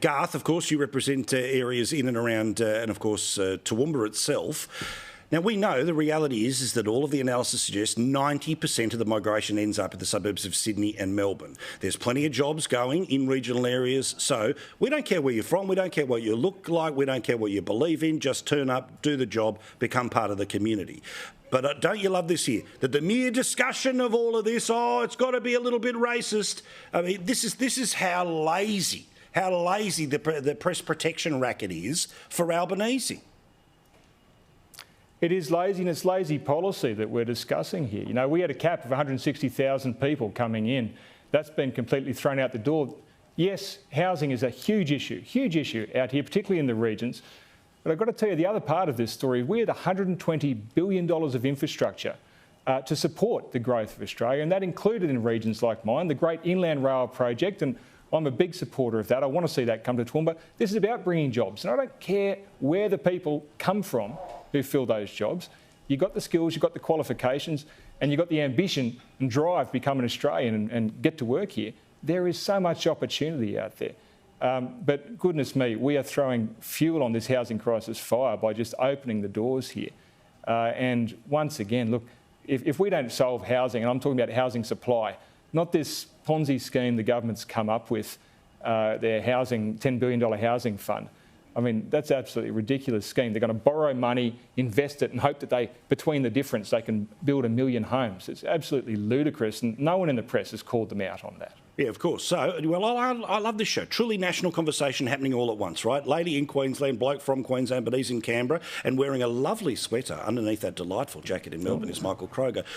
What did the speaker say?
Garth, of course, you represent areas in and around, and of course, Toowoomba itself. Now, we know the reality is that all of the analysis suggests 90% of the migration ends up in the suburbs of Sydney and Melbourne. There's plenty of jobs going in regional areas, so we don't care where you're from, we don't care what you look like, we don't care what you believe in, just turn up, do the job, become part of the community. But don't you love this here? That the mere discussion of all of this, it's got to be a little bit racist. I mean, this is how lazy the press protection racket is for Albanese. It is lazy, and it's lazy policy that we're discussing here. You know, we had a cap of 160,000 people coming in. That's been completely thrown out the door. Yes, housing is a huge issue out here, particularly in the regions. But I've got to tell you the other part of this story. We had $120 billion of infrastructure to support the growth of Australia, and that included in regions like mine, the Great Inland Rail project, and I'm a big supporter of that. I want to see that come to Toowoomba. This is about bringing jobs, and I don't care where the people come from who fill those jobs. You've got the skills, you've got the qualifications, and you've got the ambition and drive to become an Australian and get to work here. There is so much opportunity out there. But goodness me, we are throwing fuel on this housing crisis fire by just opening the doors here. And once again, look, if we don't solve housing, and I'm talking about housing supply, not this Ponzi scheme the government's come up with, their housing, $10 billion housing fund. I mean, that's an absolutely ridiculous scheme. They're going to borrow money, invest it, and hope that between the difference, they can build 1 million homes. It's absolutely ludicrous, and no one in the press has called them out on that. Yeah, of course. So, well, I love this show. Truly national conversation happening all at once, right? Lady in Queensland, bloke from Queensland, but he's in Canberra, and wearing a lovely sweater underneath that delightful jacket in Melbourne is Michael Kroger.